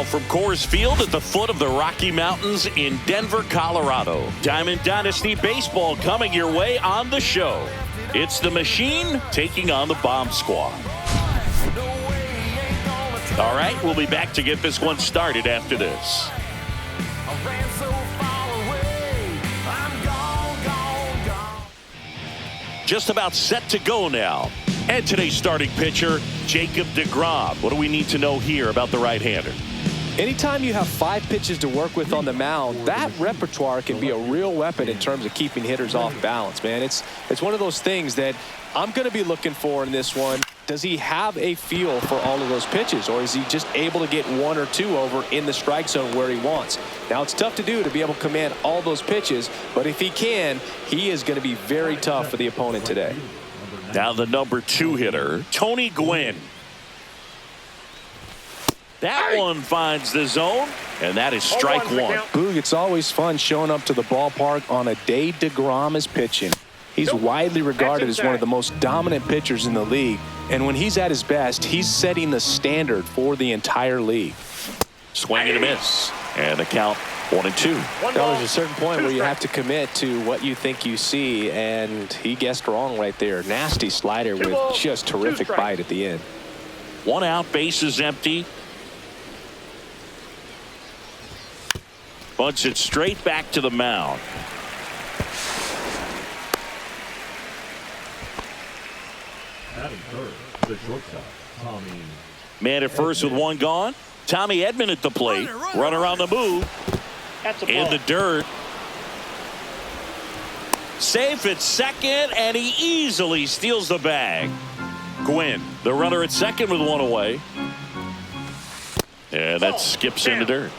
Now from Coors Field at the foot of the Rocky Mountains in Denver, Colorado. Diamond Dynasty Baseball coming your way on the show. It's the Machine taking on the Bomb Squad. All right, we'll be back to get this one started after this. Just about set to go now. And today's starting pitcher, Jacob deGrom. What do we need to know here about the right-hander? Anytime you have 5 pitches to work with on the mound, that repertoire can be a real weapon in terms of keeping hitters off balance, man. It's one of those things that I'm going to be looking for in this one. Does he have a feel for all of those pitches, or is he just able to get 1 or 2 over in the strike zone where he wants? Now, it's tough to do to be able to command all those pitches, but if he can, he is going to be very tough for the opponent today. Now the number 2 hitter, Tony Gwynn. That one finds the zone, and that is strike 1. Boog, it's always fun showing up to the ballpark on a day deGrom is pitching. He's widely regarded as one of the most dominant pitchers in the league, and when he's at his best, he's setting the standard for the entire league. Swing and a miss, and a count 1-2. There's a certain point where you have to commit to what you think you see, and he guessed wrong right there. Nasty slider with just terrific bite at the end. 1 out, bases empty. Bunts it straight back to the mound. The shortstop, Tommy. Man at first with 1 gone. Tommy Edman at the plate. Runner on the move. In the dirt. Safe at second, and he easily steals the bag. Gwynn, the runner at second with 1 away. And that skips in the dirt.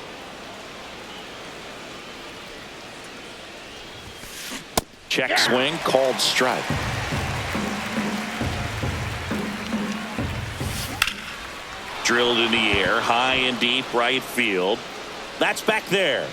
Check swing, called strike. Drilled in the air, high and deep right field. That's back there.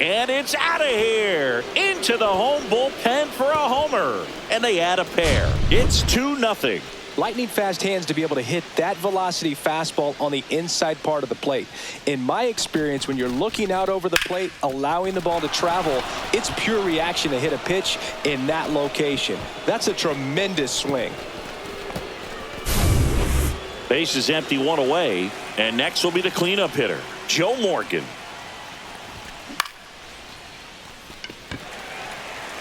And it's out of here. Into the home bullpen for a homer. And they add a pair. It's 2-0. Lightning fast hands to be able to hit that velocity fastball on the inside part of the plate. In my experience, when you're looking out over the plate, allowing the ball to travel, it's pure reaction to hit a pitch in that location. That's a tremendous swing. Base is empty, 1 away, and next will be the cleanup hitter, Joe Morgan.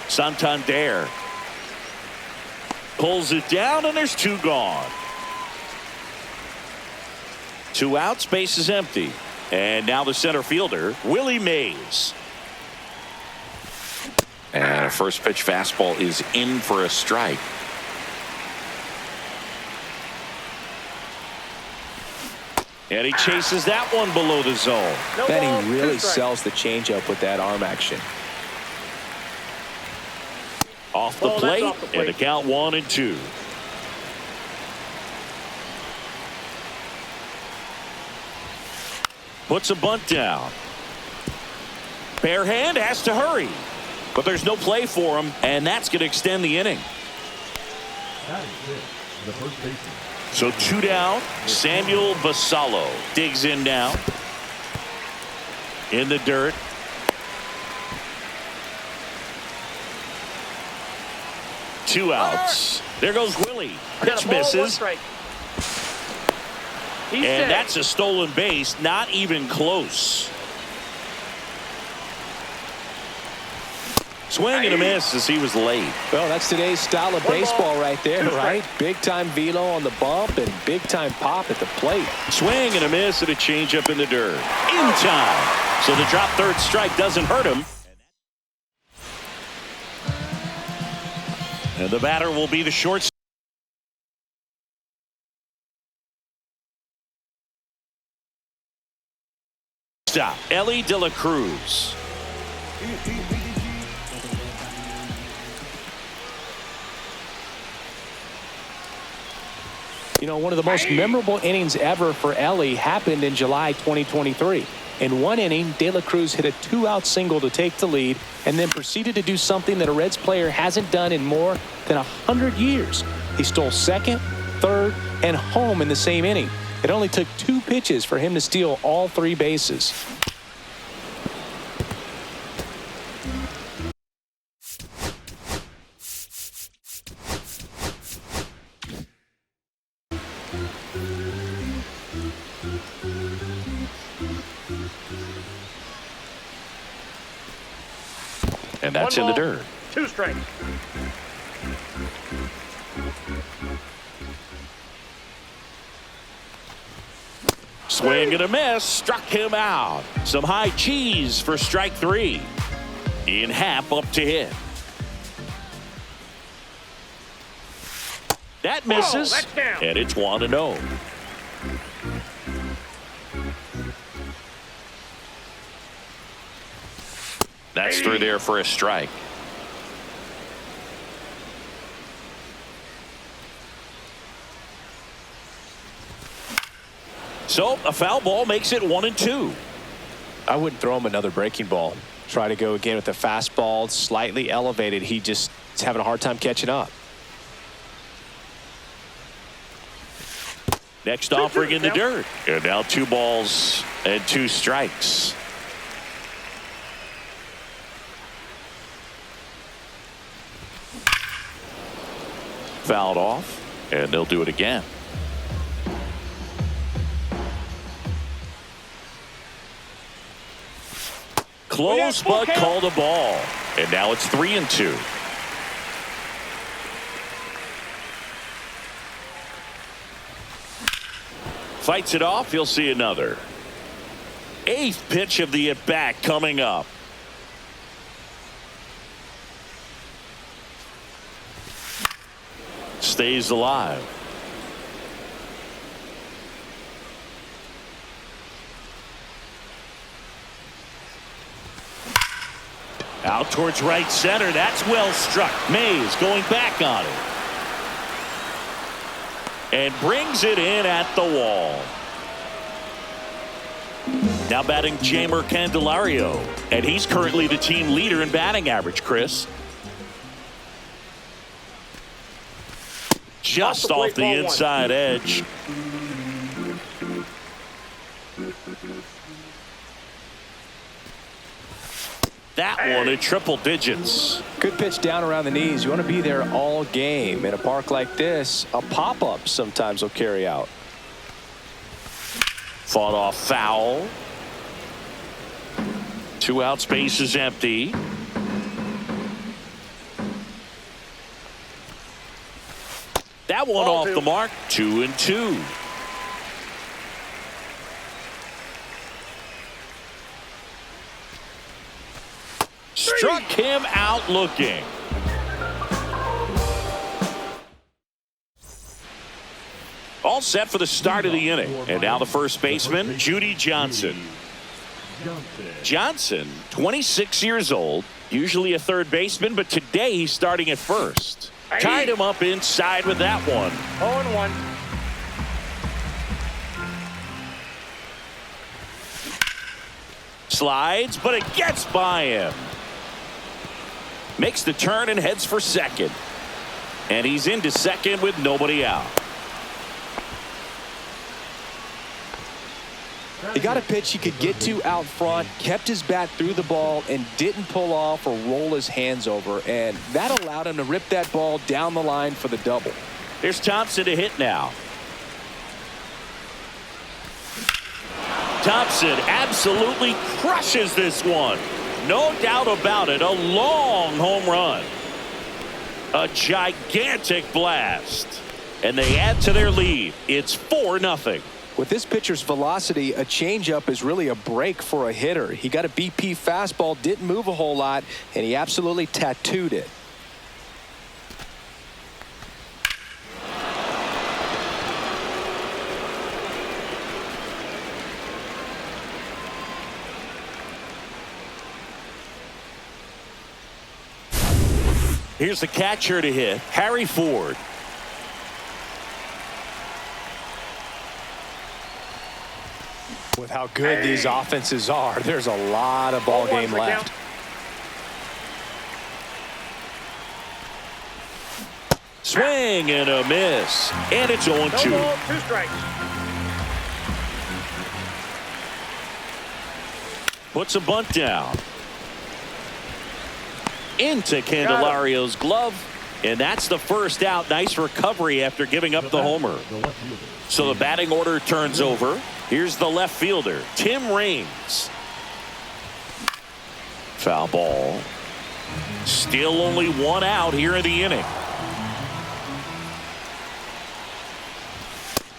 Santander pulls it down, and there's 2 gone. 2 outs, base is empty, and now the center fielder, Willie Mays. And a first pitch fastball is in for a strike. And he chases that one below the zone. Then he really sells the changeup with that arm action. Off the plate, and the count 1-2. Puts a bunt down. Bare hand has to hurry. But there's no play for him, and that's going to extend the inning. That is it. The first baseman. So 2 down. Samuel Basallo digs in now. In the dirt. Two outs. There goes Willie. Pitch misses. And that's a stolen base. Not even close. Swing and a miss as he was late. Well, that's today's style of baseball right there, right? Big-time velo on the bump and big-time pop at the plate. Swing and a miss and a changeup in the dirt. In time. So the drop third strike doesn't hurt him. And the batter will be the shortstop. Ellie De La Cruz. You know, one of the most memorable innings ever for Ellie happened in July 2023. In one inning, De La Cruz hit a 2-out single to take the lead and then proceeded to do something that a Reds player hasn't done in more than 100 years. He stole second, third, and home in the same inning. It only took 2 pitches for him to steal all 3 bases. And that's in the dirt. 2 strikes. Swing and a miss. Struck him out. Some high cheese for strike 3. In Happ up to hit. That misses. that's down. And it's 1-0. That's through there for a strike. So a foul ball makes it 1-2. I wouldn't throw him another breaking ball. Try to go again with the fastball, slightly elevated. He just is having a hard time catching up. Next offering in the dirt. And now 2 balls and 2 strikes. Fouled off, and they'll do it again. Close, but called a ball. And now it's 3-2. Fights it off. You'll see another. 8th pitch of the at-bat coming up. Stays alive. Out towards right center. That's well struck. Mays going back on it. And brings it in at the wall. Now batting Jeimer Candelario. And he's currently the team leader in batting average, Chris. Just off the inside edge. That one in triple digits. Good pitch down around the knees. You want to be there all game. In a park like this, a pop-up sometimes will carry out. Fought off foul. 2 out, space is empty. That one off the mark. 2-2. Struck him out looking. All set for the start of the inning. And now the first baseman, Judy Johnson. Johnson, 26 years old, usually a third baseman, but today he's starting at first. Tied him up inside with that one. 0-1. Slides, but it gets by him. Makes the turn and heads for second. And he's into second with nobody out. He got a pitch he could get to out front, kept his bat through the ball, and didn't pull off or roll his hands over. And that allowed him to rip that ball down the line for the double. Here's Thompson to hit now. Thompson absolutely crushes this one. No doubt about it. A long home run. A gigantic blast. And they add to their lead. It's 4-0. With this pitcher's velocity, a changeup is really a break for a hitter. He got a BP fastball, didn't move a whole lot, and he absolutely tattooed it. Here's the catcher to hit, Harry Ford. With how good these offenses are, there's a lot of ball game left. Swing and a miss. And it's 0-2. 2 strikes. Puts a bunt down. Into Candelario's glove. And that's the first out. Nice recovery after giving up the homer. So the batting order turns over. Here's the left fielder, Tim Raines. Foul ball. Still only one out here in the inning.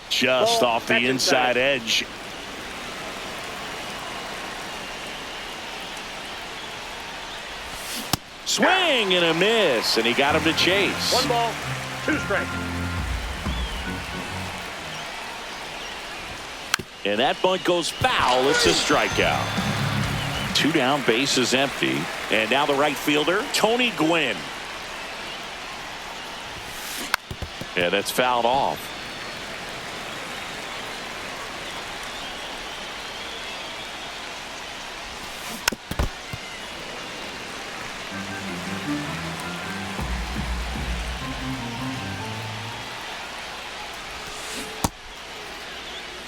Just off the inside edge. Swing and a miss, and he got him to chase. 1 ball, 2 strikes. And that bunt goes foul. It's a strikeout. 2 down, base is empty. And now the right fielder, Tony Gwynn. Yeah, that's fouled off.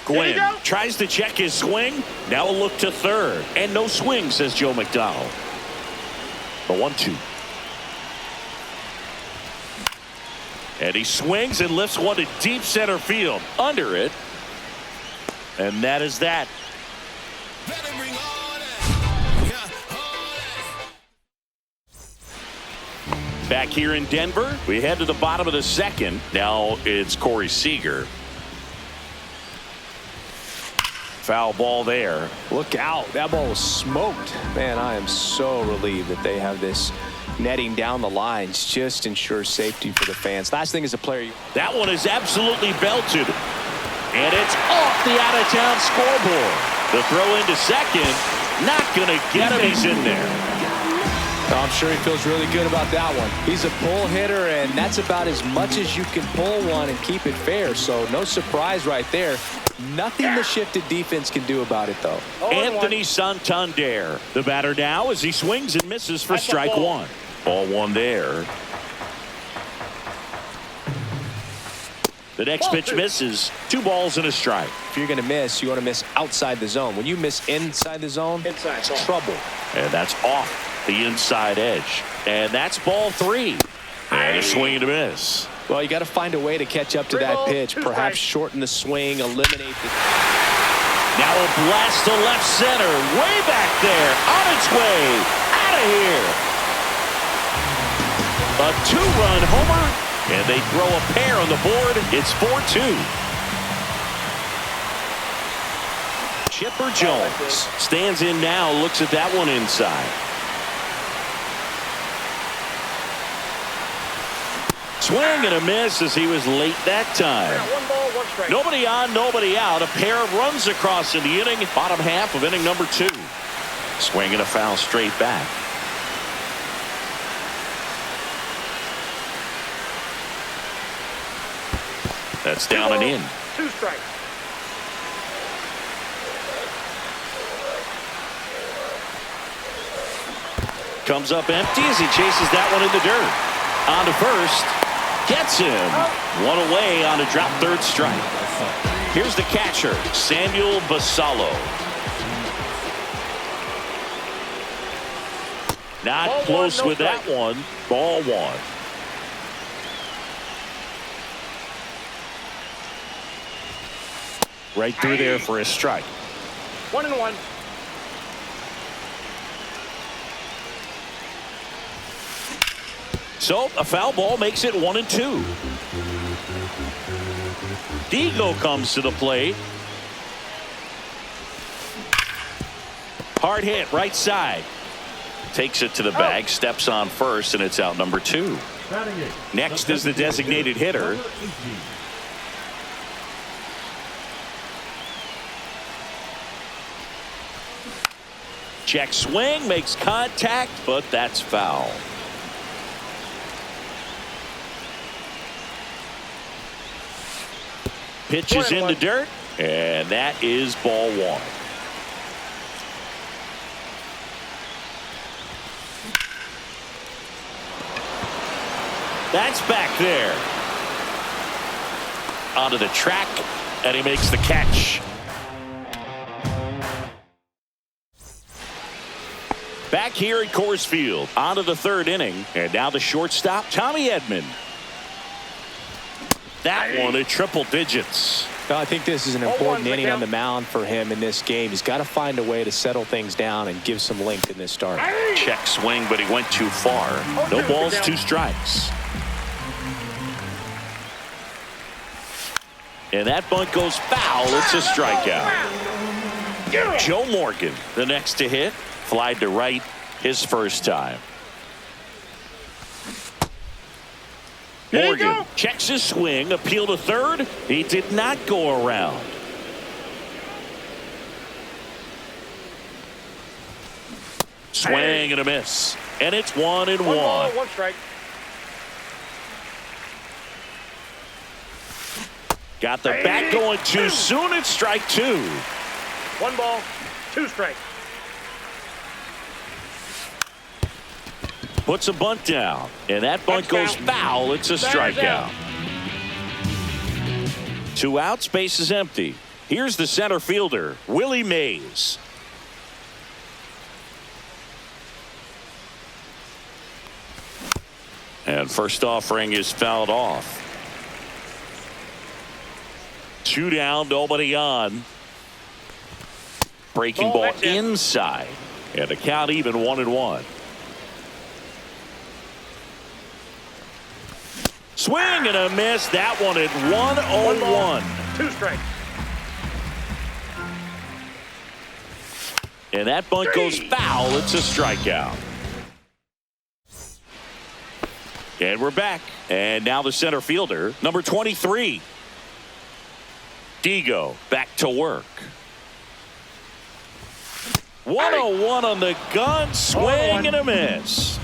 Gwynn tries to check his swing. Now a look to third. And no swing, says Joe McDonald. The 1-2. And he swings and lifts one to deep center field. Under it. And that is that. Back here in Denver, we head to the bottom of the second. Now it's Corey Seager. Foul ball there. Look out. That ball was smoked. Man, I am so relieved that they have this netting down the lines. Just ensures safety for the fans. Last thing is a player. That one is absolutely belted. And it's off the out-of-town scoreboard. The throw into second. Not going to get him. He's in there. I'm sure he feels really good about that one. He's a pull hitter, and that's about as much as you can pull one and keep it fair. So no surprise right there. Nothing the shifted defense can do about it, though. Anthony Santander, the batter now as he swings and misses for strike one. Ball one there. The next pitch misses. 2 balls and a strike. If you're going to miss, you want to miss outside the zone. When you miss inside the zone, it's trouble. And that's off the inside edge. And that's ball 3. And a swing and a miss. Well, you got to find a way to catch up to that pitch. Perhaps shorten the swing, eliminate the... Now a blast to left center. Way back there. On its way. Out of here. A 2-run homer. And they throw a pair on the board. It's 4-2. Chipper Jones stands in now. Looks at that one inside. Swing and a miss as he was late that time. 1 ball, 1 strike. Nobody on, nobody out. A pair of runs across in the inning. Bottom half of inning number 2. Swing and a foul straight back. That's down and in. 2 strikes. Comes up empty as he chases that one in the dirt. On to first. Gets him. One away on a drop third strike. Here's the catcher, Samuel Basallo. Not Ball close one, no with that strike. one. Ball 1. Right through there for a strike. 1-1. So a foul ball makes it 1-2. Digo comes to the plate. Hard hit right side. Takes it to the bag, steps on first, and it's out number 2. Next is the designated hitter. Check swing, makes contact, but that's foul. Pitches in the dirt, and that is ball 1. That's back there. Onto the track, and he makes the catch. Back here at Coors Field, on to the third inning, and now the shortstop, Tommy Edman. That one at triple digits. I think this is an important inning on the mound for him in this game. He's got to find a way to settle things down and give some length in this start. Check swing, but he went too far. No balls, 2 strikes. And that bunt goes foul. It's a strikeout. Joe Morgan, the next to hit. Flied to right his first time. Morgan checks his swing, appeal to third. He did not go around. Swing and a miss. And it's 1-1. 1 strike. Got the bat going too soon. It's strike 2. 1 ball, 2 strikes. Puts a bunt down, and that bunt goes foul. It's a strikeout. 2 outs, base is empty. Here's the center fielder, Willie Mays. And first offering is fouled off. 2 down, nobody on. Breaking ball inside, and the count even 1-1. Swing and a miss. That one at 1-0-1. 2 strikes. And that bunt goes foul. It's a strikeout. And we're back. And now the center fielder, number 23. Digo back to work. 1-0-1 on the gun. Swing and a miss.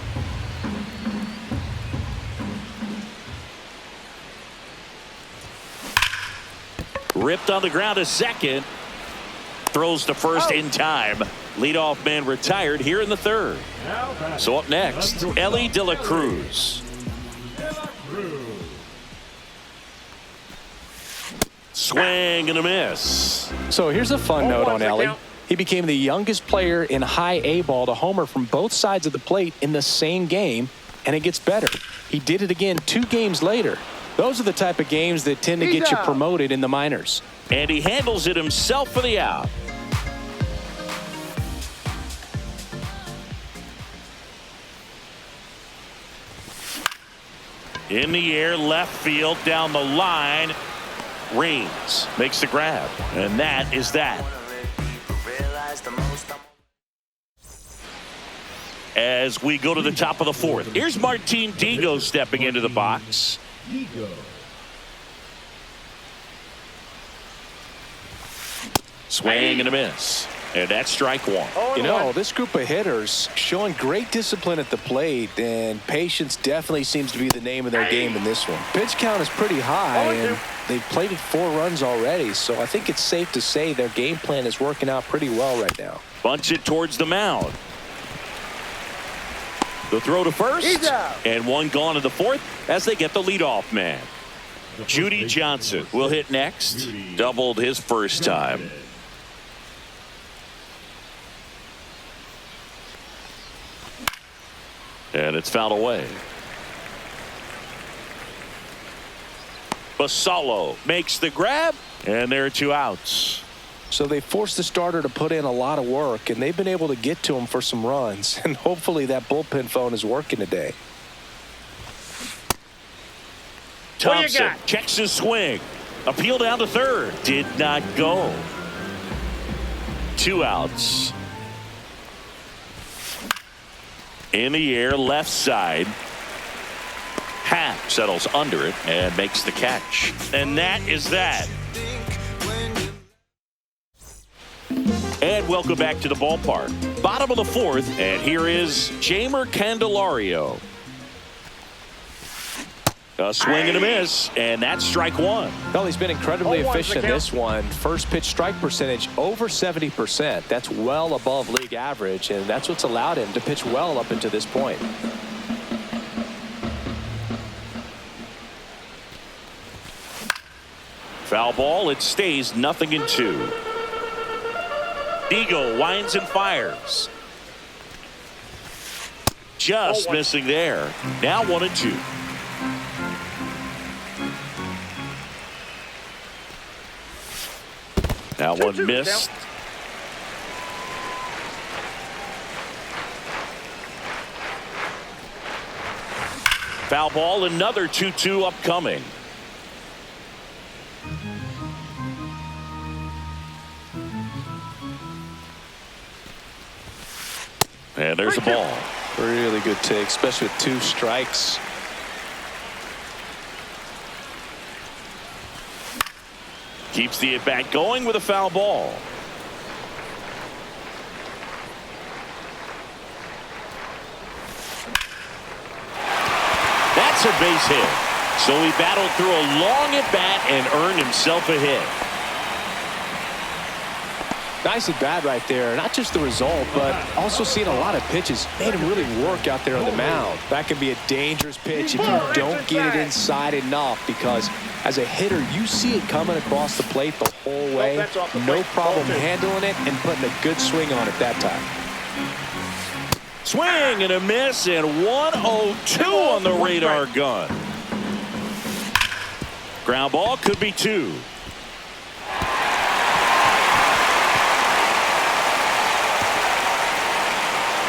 Ripped on the ground to second. Throws to first in time. Leadoff man retired here in the third. So up next, Ellie De La Cruz. Swing and a miss. So here's a fun note on Ellie. He became the youngest player in high A ball to homer from both sides of the plate in the same game, and it gets better. He did it again 2 games later. Those are the type of games that tend to get you promoted in the minors. And he handles it himself for the out. In the air, left field, down the line. Reigns makes the grab. And that is that. As we go to the top of the 4th. Here's Martin Digo stepping into the box. Swing and a miss. And that's strike 1. You know, this group of hitters showing great discipline at the plate, and patience definitely seems to be the name of their game in this one. Pitch count is pretty high, and they've plated 4 runs already, so I think it's safe to say their game plan is working out pretty well right now. Bunts it towards the mound. The throw to first, and 1 gone to the 4th as they get the leadoff man. Judy Johnson will hit next. Doubled his first time. And it's fouled away. Basallo makes the grab, and there are 2 outs. So they forced the starter to put in a lot of work, and they've been able to get to him for some runs. And hopefully that bullpen phone is working today. Thompson checks his swing. Appeal down to third. Did not go. 2 outs. In the air, left side. Happ settles under it and makes the catch. And that is that. And welcome back to the ballpark. Bottom of the 4th, and here is Jeimer Candelario. A swing and a miss, and that's strike 1. Well, he's been incredibly efficient in this one. First pitch strike percentage over 70%. That's well above league average, and that's what's allowed him to pitch well up until this point. Foul ball. It stays 0-2. Digo winds and fires. just missing there. Now 1-2. Now one missed. Foul ball, another 2-2 upcoming. And there's the ball. Really good take, especially with 2 strikes. Keeps the at-bat going with a foul ball. That's a base hit. So he battled through a long at-bat and earned himself a hit. Nice at bat right there. Not just the result, but also seeing a lot of pitches. Made him really work out there on the mound. That can be a dangerous pitch if you don't get it inside enough, because as a hitter, you see it coming across the plate the whole way. No problem handling it and putting a good swing on it that time. Swing and a miss, and 1-0-2 on the radar gun. Ground ball, could be 2.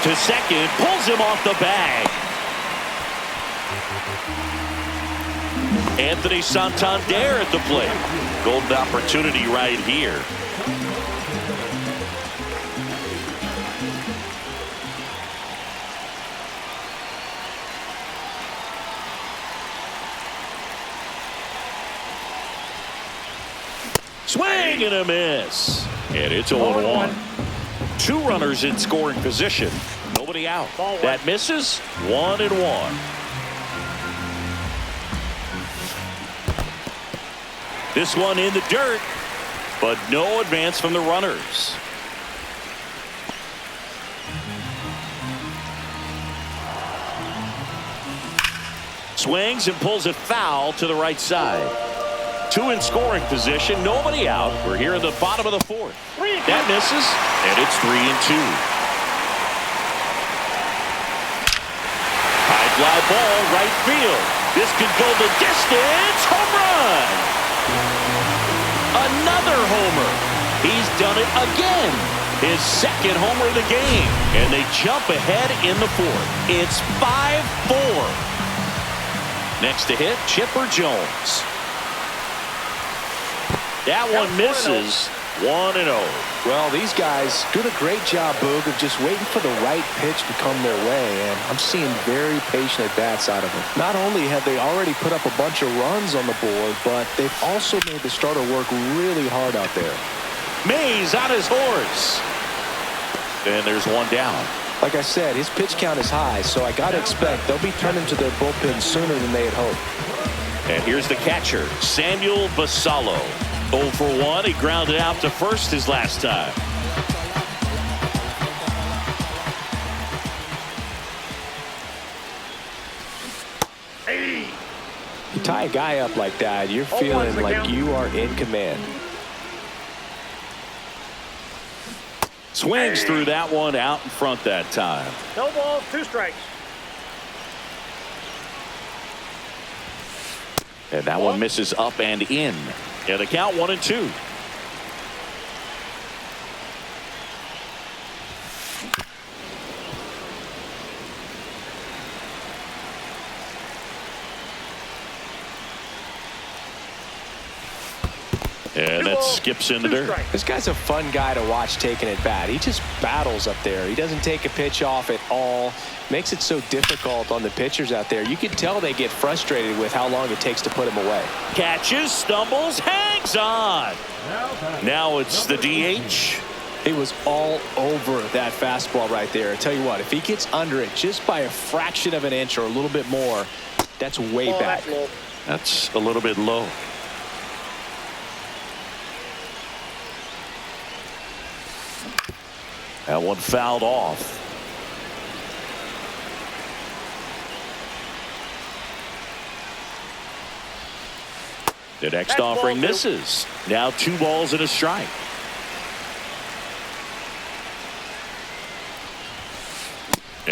To second, pulls him off the bag. Anthony Santander at the plate. Golden opportunity right here. Swing and a miss. And it's 0-1. 2 runners in scoring position. Nobody out. That misses. 1-1. This one in the dirt, but no advance from the runners. Swings and pulls it foul to the right side. 2 in scoring position, nobody out. We're here in the bottom of the 4th. That misses, and it's 3-2. High fly ball, right field. This could go the distance. Home run! Another homer. He's done it again. His 2nd homer of the game. And they jump ahead in the 4th. It's 5-4. Next to hit, Chipper Jones. That one misses. 1-0. Well, these guys doing a great job, Boog, of just waiting for the right pitch to come their way, and I'm seeing very patient at-bats out of them. Not only have they already put up a bunch of runs on the board, but they've also made the starter work really hard out there. Mays on his horse. And there's one down. Like I said, his pitch count is high, so I got to expect they'll be turning to their bullpen sooner than they had hoped. And here's the catcher, Samuel Basallo. 0 for 1. He grounded out to first his last time. You tie a guy up like that, you're feeling like you are in command. Swings through that one out in front that time. No balls, 2 strikes. And that one misses up and in. Yeah, the count 1-2. And that skips in the dirt. This guy's a fun guy to watch taking at bat. He just battles up there. He doesn't take a pitch off at all. Makes it so difficult on the pitchers out there. You can tell they get frustrated with how long it takes to put him away. Catches, stumbles, hangs on. Now it's the DH. He was all over that fastball right there. I tell you what, if he gets under it just by a fraction of an inch or a little bit more, that's way back. That's a little bit low. That one fouled off. The next offering misses. Now 2 balls and a strike.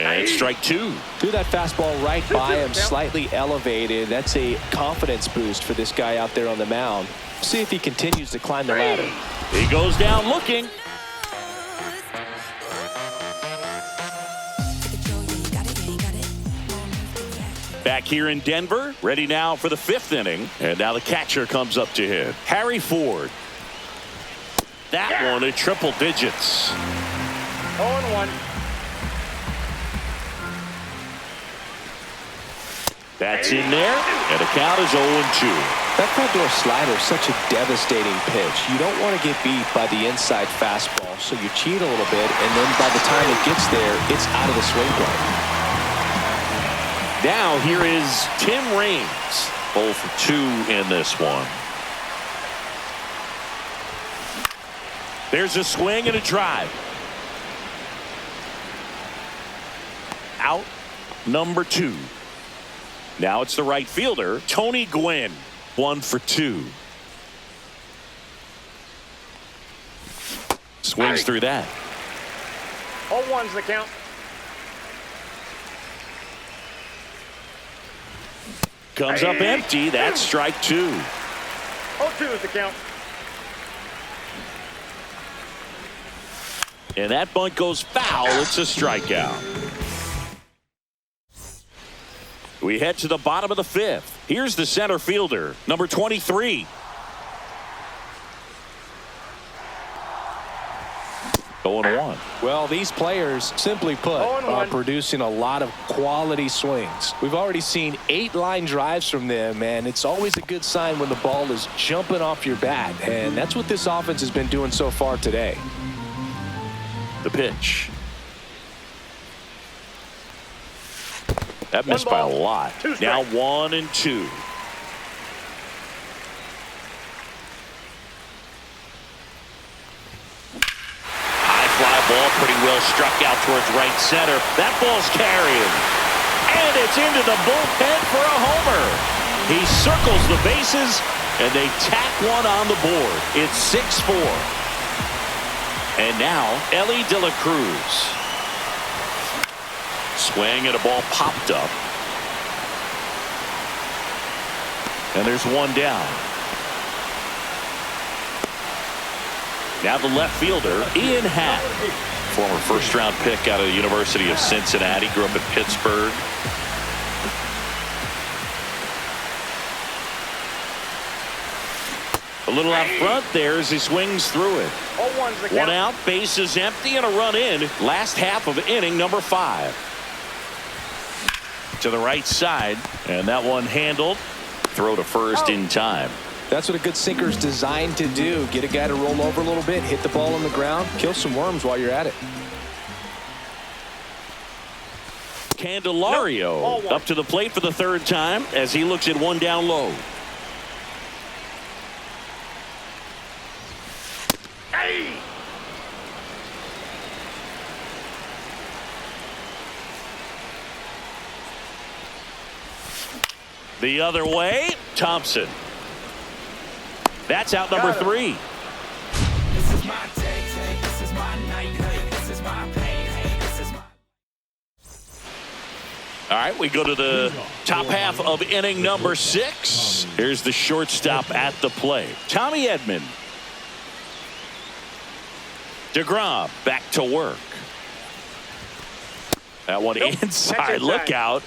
And strike two. Threw that fastball right by him, slightly elevated. That's a confidence boost for this guy out there on the mound. See if he continues to climb the ladder. He goes down looking. Back here in Denver, ready now for the fifth inning. And now the catcher comes up to hit. Harry Ford. That one at triple digits. 0-1. That's in there, and the count is 0-2. That front door slider is such a devastating pitch. You don't want to get beat by the inside fastball, so you cheat a little bit, and then by the time it gets there, it's out of the swing plane. Now here is Tim Raines. 0 for 2 in this one. There's a swing and a drive. Out number 2. Now it's the right fielder, Tony Gwynn. 1 for 2. Swings through that. 0-1's the count. Comes up empty. That's strike 2. 0-2 is the count. And that bunt goes foul. It's a strikeout. We head to the bottom of the fifth. Here's the center fielder, number 23. 0-1. Well, these players, simply put, are producing a lot of quality swings. We've already seen 8 line drives from them, and it's always a good sign when the ball is jumping off your bat, and that's what this offense has been doing so far today. The pitch. That missed by a lot. Now 1-2. High fly ball, pretty well struck out towards right center. That ball's carrying. And it's into the bullpen for a homer. He circles the bases, and they tack one on the board. It's 6-4. And now, Ellie De La Cruz. Swing and a ball popped up. And there's one down. Now the left fielder, Ian Happ. Former first-round pick out of the University of Cincinnati. Grew up in Pittsburgh. A little out front there as he swings through it. 0-1's the count. One out, bases empty, and a run in. Last half of inning number 5. To the right side, and that one handled. Throw to first in time. That's what a good sinker is designed to do. Get a guy to roll over a little bit, hit the ball on the ground, kill some worms while you're at it. Candelario up to the plate for the third time as he looks at one down low. Hey! The other way, Thompson. That's out number 3. This is my day, this is my night, this is my pain, this is my... All right, we go to the top half of inning number 6. Here's the shortstop at the plate, Tommy Edman. DeGrom back to work. That one inside. Look out.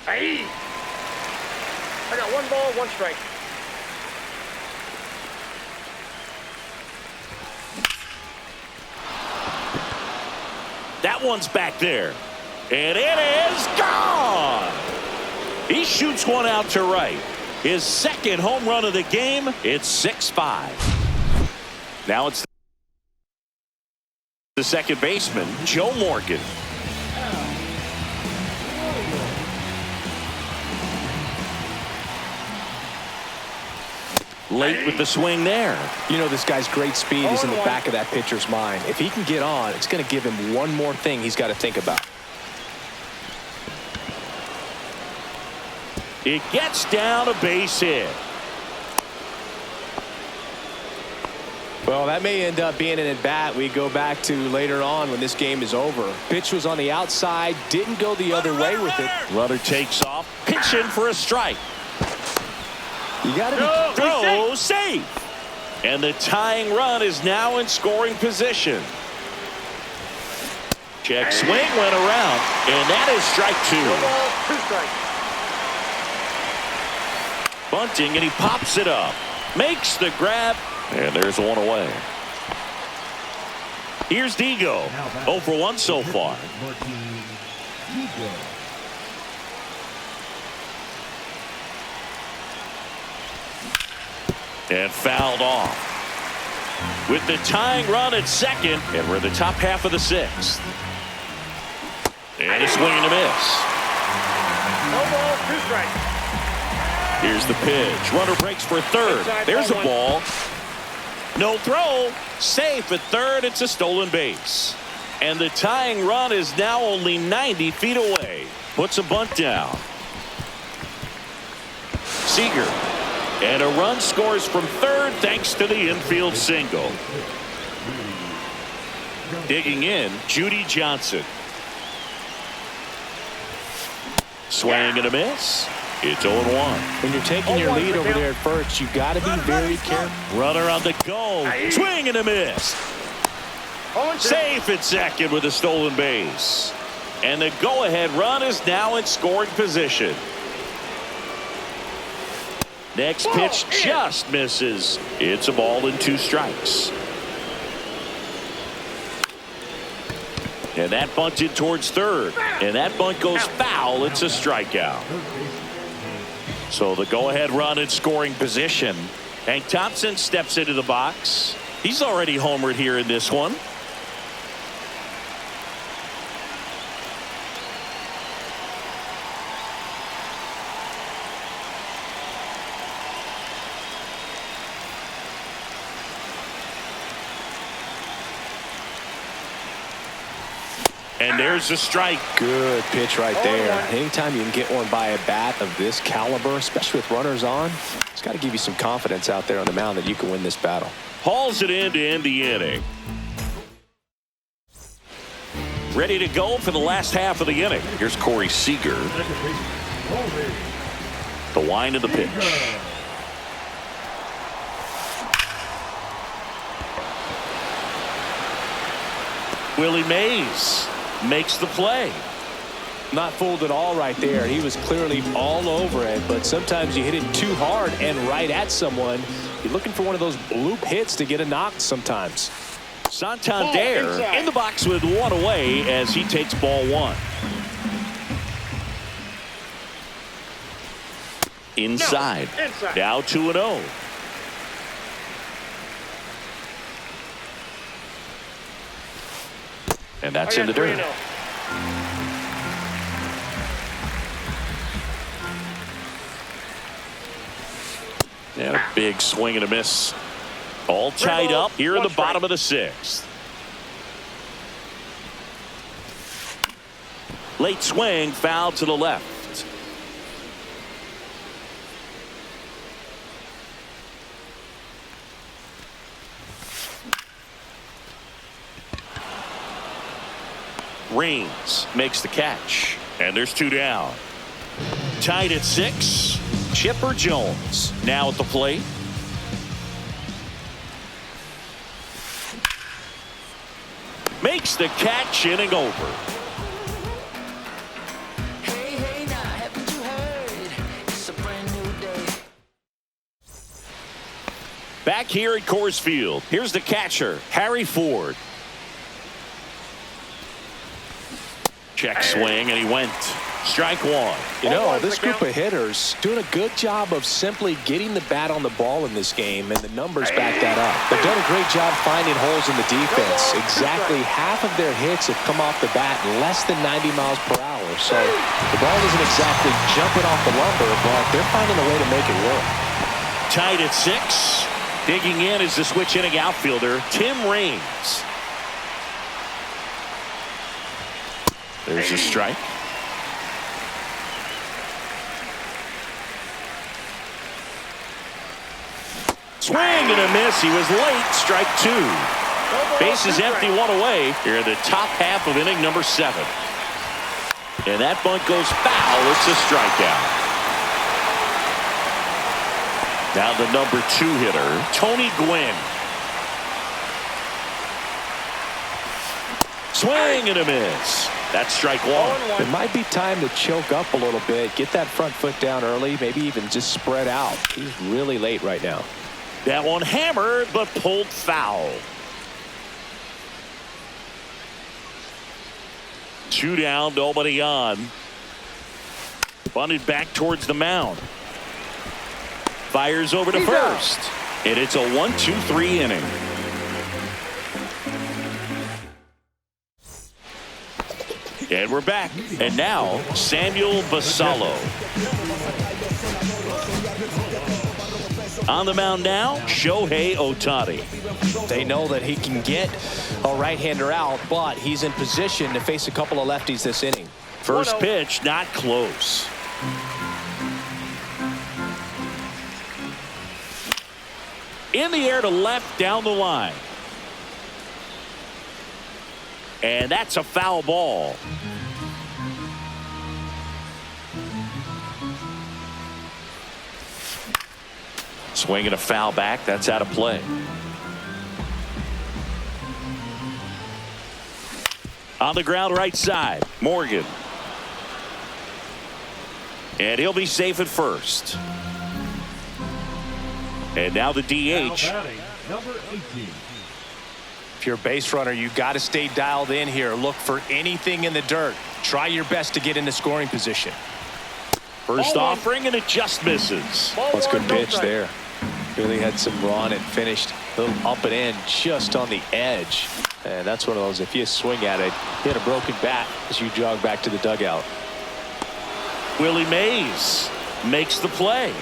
Hey! I got 1 ball, 1 strike. That one's back there. And it is gone. He shoots one out to right. His second home run of the game. It's 6-5. Now it's the second baseman, Joe Morgan. Late with the swing there. You know, this guy's great speed is in the back of that pitcher's mind. If he can get on, it's going to give him one more thing he's got to think about. It gets down a base hit. Well, that may end up being an at-bat we go back to later on when this game is over. Pitch was on the outside, didn't go the other way with it. Runner takes off, pitch in for a strike. You got to be Throw, safe. And the tying run is now in scoring position. Check swing went around, and that is strike 2. Bunting, and he pops it up. Makes the grab, and there's one away. Here's Digo. 0 for 1 so far. And fouled off. With the tying run at second, and we're in the top half of the 6th. And a swing and a miss. No ball, 2 strikes. Here's the pitch. Runner breaks for third. There's a ball. No throw. Safe at third. It's a stolen base. And the tying run is now only 90 feet away. Puts a bunt down. Seager. And a run scores from third thanks to the infield single. Digging in, Judy Johnson. Swing and a miss. It's 0-1. When you're taking your lead over there at first, you got to be very careful. Runner on the go. Swing and a miss. Safe at second with a stolen base. And the go-ahead run is now in scoring position. Next pitch just misses. It's a ball and 2 strikes. And that bunted towards third. And that bunt goes foul. It's a strikeout. So the go-ahead run in scoring position. Hank Thompson steps into the box. He's already homered here in this one. And there's a strike. Good pitch right there. Anytime you can get one by a bat of this caliber, especially with runners on, it's got to give you some confidence out there on the mound that you can win this battle. Hauls it in to end the inning. Ready to go for the last half of the inning. Here's Corey Seager. The wind of the pitch. Willie Mays makes the play. Not fooled at all right there. He was clearly all over it, but sometimes you hit it too hard and right at someone. You're looking for one of those bloop hits to get a knock sometimes. Santander in the box with one away as he takes ball 1. Inside. Now 2-0. And that's in the dirt. And a big swing and a miss. All tied up here in the bottom of the 6th. Late swing, foul to the left. Reigns makes the catch, and there's 2 down. Tied at 6. Chipper Jones now at the plate. Makes the catch, inning over. Hey, hey, now, haven't you heard? It's a brand new day. Back here at Coors Field, here's the catcher, Harry Ford. Check swing, and he went. Strike 1. You know, this group of hitters doing a good job of simply getting the bat on the ball in this game, and the numbers back that up. They've done a great job finding holes in the defense. Exactly half of their hits have come off the bat less than 90 miles per hour. So the ball isn't exactly jumping off the lumber, but they're finding a way to make it work. Tied at 6. Digging in is the switch inning outfielder, Tim Raines. There's a strike. Swing and a miss. He was late. Strike two. Bases empty, one away here in the top half of inning number 7. And that bunt goes foul. It's a strikeout. Now the number 2 hitter, Tony Gwynn. Swing and a miss. That's strike one. It might be time to choke up a little bit, get that front foot down early, maybe even just spread out. He's really late right now. That one hammered but pulled foul. 2 down, nobody on. Bunted back towards the mound. Fires over to first. And it's a 1-2-3 inning. And we're back. And now, Samuel Basallo. On the mound now, Shohei Ohtani. They know that he can get a right-hander out, but he's in position to face a couple of lefties this inning. First pitch, not close. In the air to left, down the line. And that's a foul ball. Swinging a foul back. That's out of play. On the ground right side, Morgan. And he'll be safe at first. And now the DH. Number 18. If you're a base runner, you got to stay dialed in here. Look for anything in the dirt. Try your best to get into scoring position. First offering, and it just misses. That's a good pitch there. Really had some run and finished a little up and in just on the edge. And that's one of those, if you swing at it, hit a broken bat as you jog back to the dugout. Willie Mays makes the play.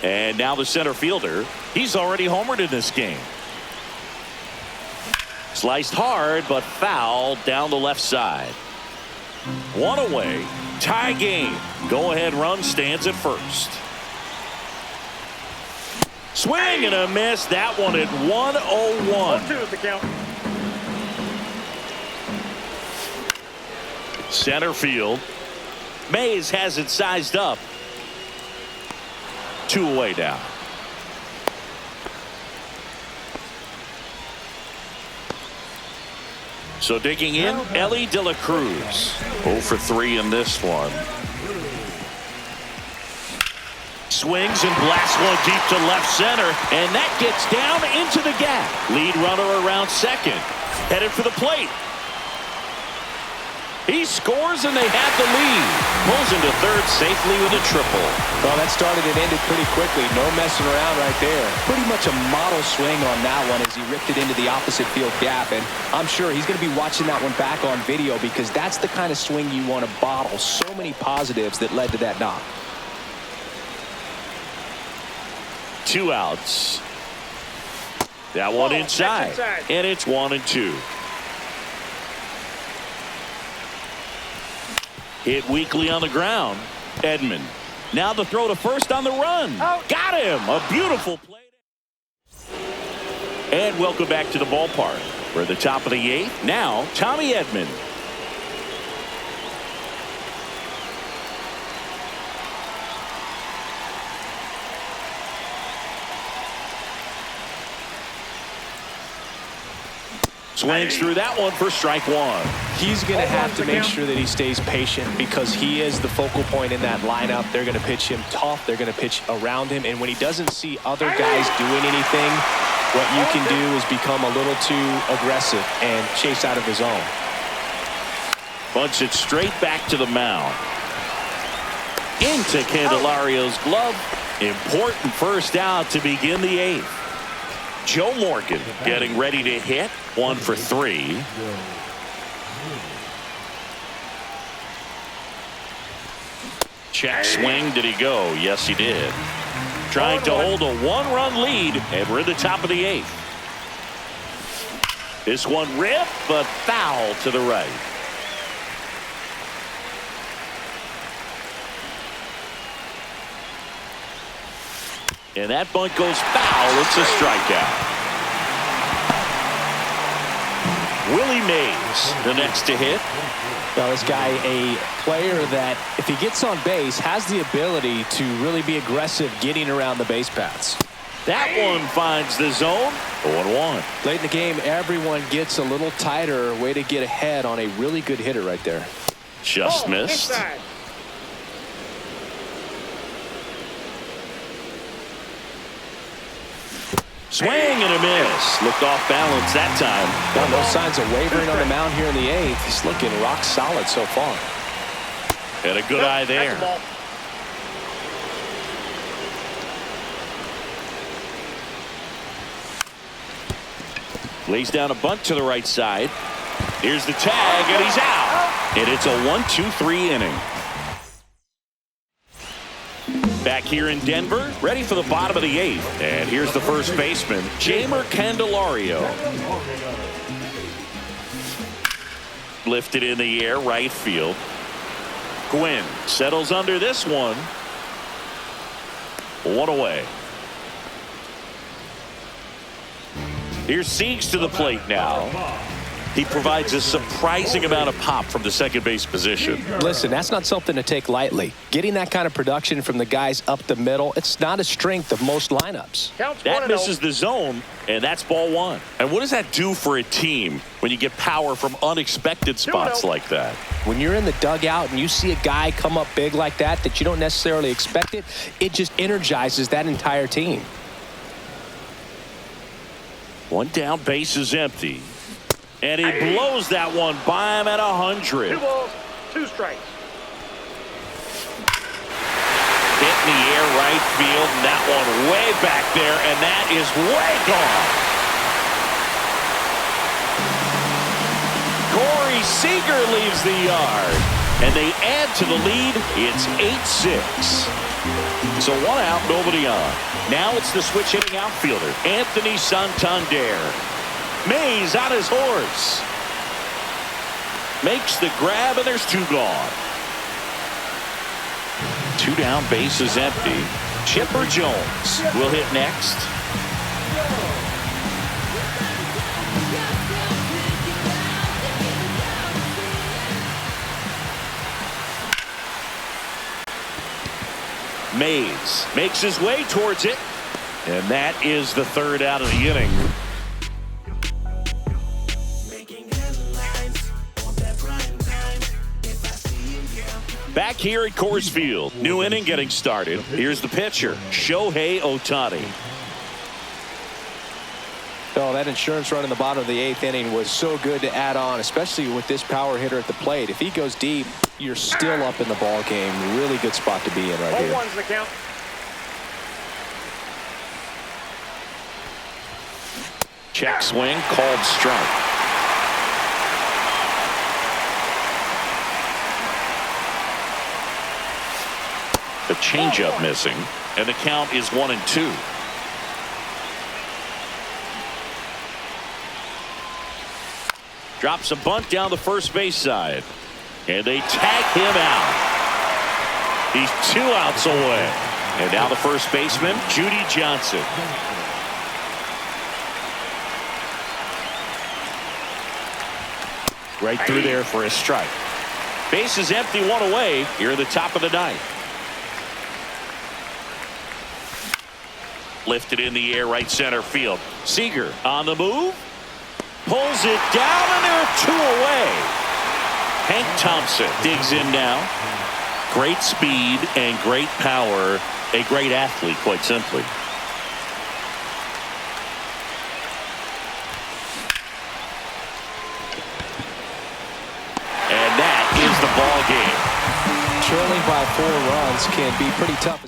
And now the center fielder. He's already homered in this game. Sliced hard, but foul down the left side. One away. Tie game. Go-ahead run stands at first. Swing and a miss. That one at 1-0-1. 1-2 is the count. Center field. Mays has it sized up. 2 away now. So digging in, Ellie De La Cruz. 0 for 3 in this one. Swings and blasts one deep to left center, and that gets down into the gap. Lead runner around second, headed for the plate. He scores and they have the lead. Pulls into third safely with a triple. Well, that started and ended pretty quickly. No messing around right there. Pretty much a model swing on that one as he ripped it into the opposite field gap. And I'm sure he's going to be watching that one back on video because that's the kind of swing you want to bottle. So many positives that led to that knock. 2 outs. That one inside. And it's 1-2. Hit weakly on the ground. Edman. Now the throw to first on the run. Got him. A beautiful play. And welcome back to the ballpark. We're at the top of the 8th. Now, Tommy Edman. Swings through that one for strike one. He's going to have to make sure that he stays patient because he is the focal point in that lineup. They're going to pitch him tough. They're going to pitch around him. And when he doesn't see other guys doing anything, what you can do is become a little too aggressive and chase out of his own. Bunts it straight back to the mound. Into Candelario's glove. Important first out to begin the 8th. Joe Morgan getting ready to hit. 1 for 3. Check swing. Did he go? Yes, he did. Trying to hold a 1-run lead, and we're at the top of the 8th. This one ripped, but foul to the right. And that bunt goes foul. It's a strikeout. Willie Mays, the next to hit. Well, this guy, a player that, if he gets on base, has the ability to really be aggressive getting around the base paths. That one finds the zone. 0-1. Late in the game, everyone gets a little tighter. Way to get ahead on a really good hitter right there. Just missed. Inside. Swing and a miss. Looked off balance that time. Well, no signs of wavering on the mound here in the 8th. He's looking rock solid so far. Had a good eye there. That's a ball. Lays down a bunt to the right side. Here's the tag, and he's out. And it's a 1-2-3 inning. Back here in Denver, ready for the bottom of the 8th. And here's the first baseman, Jamer Candelario. Lifted in the air, right field. Gwynn settles under this one. One away. Here's Siegs to the plate now. He provides a surprising amount of pop from the second base position. Listen, that's not something to take lightly. Getting that kind of production from the guys up the middle, it's not a strength of most lineups. Counts That 1-0. misses the zone, and that's ball one. And what does that do for a team when you get power from unexpected spots 2-0. like that? When you're in the dugout and you see a guy come up big like that you don't necessarily expect it, it just energizes that entire team. One down, base is empty. And he blows that one by him at 100. 2 balls, 2 strikes. Hit in the air, right field, and that one way back there, and that is way gone. Corey Seager leaves the yard, and they add to the lead. It's 8-6. So 1 out, nobody on. Now it's the switch hitting outfielder, Anthony Santander. Mays on his horse. Makes the grab, and there's 2 gone. 2 down, base is empty. Chipper Jones will hit next. Mays makes his way towards it. And that is the 3rd out of the inning. Back here at Coors Field, new inning getting started. Here's the pitcher, Shohei Ohtani. Oh, that insurance run in the bottom of the 8th inning was so good to add on, especially with this power hitter at the plate. If he goes deep, you're still up in the ball game. Really good spot to be in right here. 0-1's the count. Check swing, called strike. The changeup missing, and the count is 1-2. Drops a bunt down the first base side, and they tag him out. He's 2 outs away, and now the first baseman, Judy Johnson. Right through there for a strike. Base is empty, 1 away here in the top of the 9th. Lifted in the air, right center field. Seager on the move. Pulls it down, and there are 2 away. Hank Thompson digs in now. Great speed and great power. A great athlete, quite simply. And that is the ball game. Trailing by 4 runs can be pretty tough.